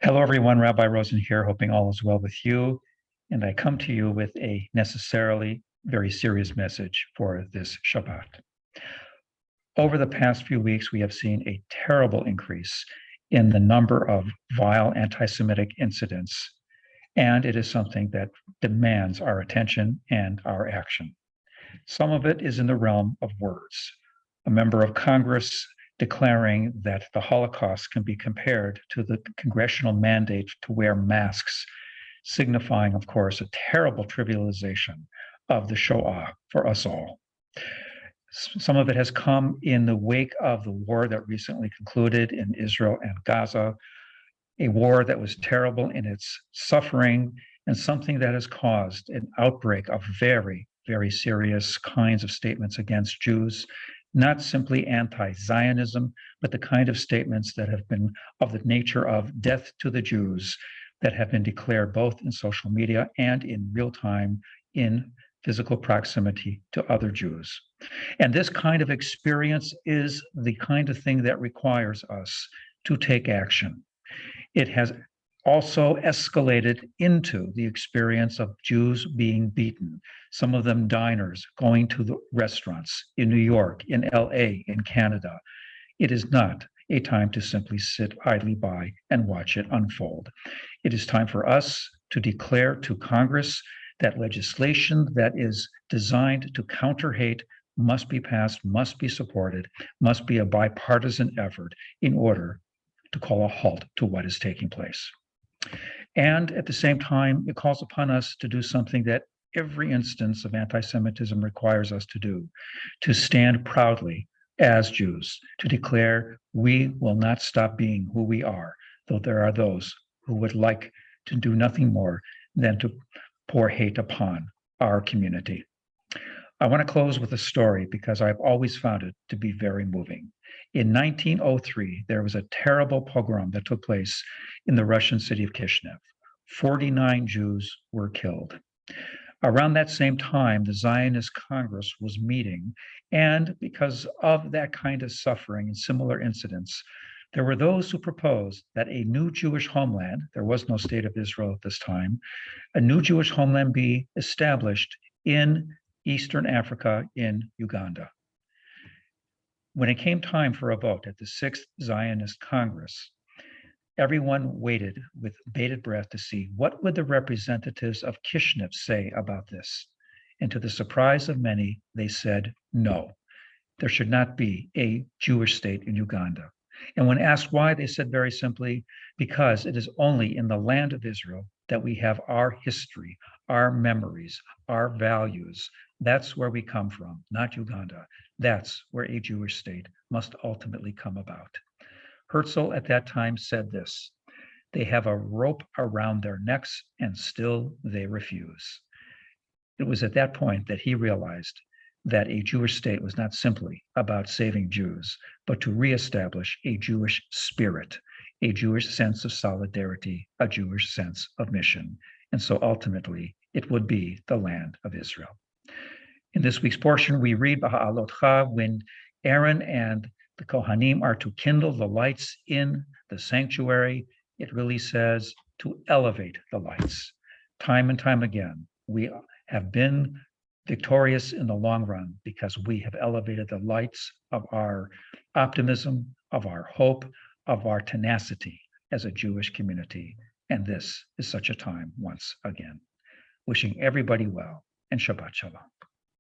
Hello, everyone. Rabbi Rosen here, hoping all is well with you. And I come to you with a necessarily very serious message for this Shabbat. Over the past few weeks, we have seen a terrible increase in the number of vile anti-Semitic incidents, and it is something that demands our attention and our action. Some of it is in the realm of words. A member of Congress declaring that the Holocaust can be compared to the congressional mandate to wear masks, signifying, of course, a terrible trivialization of the Shoah for us all. Some of it has come in the wake of the war that recently concluded in Israel and Gaza, a war that was terrible in its suffering and something that has caused an outbreak of very, very serious kinds of statements against Jews, not simply anti-Zionism, but the kind of statements that have been of the nature of death to the Jews that have been declared both in social media and in real time in physical proximity to other Jews. And this kind of experience is the kind of thing that requires us to take action. It has also escalated into the experience of Jews being beaten, some of them diners going to the restaurants in New York, in LA, in Canada. It is not a time to simply sit idly by and watch it unfold. It is time for us to declare to Congress that legislation that is designed to counter hate must be passed, must be supported, must be a bipartisan effort in order to call a halt to what is taking place. And at the same time, it calls upon us to do something that every instance of anti-Semitism requires us to do, to stand proudly as Jews, to declare we will not stop being who we are, though there are those who would like to do nothing more than to pour hate upon our community. I want to close with a story because I've always found it to be very moving. In 1903, there was a terrible pogrom that took place in the Russian city of Kishinev. 49 Jews were killed. Around that same time, the Zionist Congress was meeting, and because of that kind of suffering and similar incidents, there were those who proposed that a new Jewish homeland, there was no state of Israel at this time, a new Jewish homeland be established in Eastern Africa, in Uganda. When it came time for a vote at the Sixth Zionist Congress, everyone waited with bated breath to see what would the representatives of Kishinev say about this. And to the surprise of many, they said, no, there should not be a Jewish state in Uganda. And when asked why, they said very simply, because it is only in the land of Israel that we have our history, our memories, our values. That's where we come from, not Uganda. That's where a Jewish state must ultimately come about. Herzl at that time said this: they have a rope around their necks and still they refuse. It was at that point that he realized that a Jewish state was not simply about saving Jews, but to reestablish a Jewish spirit, a Jewish sense of solidarity, a Jewish sense of mission. And so ultimately, it would be the land of Israel. In this week's portion, we read B'ha'alotcha, when Aaron and the Kohanim are to kindle the lights in the sanctuary. It really says to elevate the lights. Time and time again, we have been victorious in the long run because we have elevated the lights of our optimism, of our hope, of our tenacity as a Jewish community. And this is such a time once again. Wishing everybody well, and Shabbat Shalom.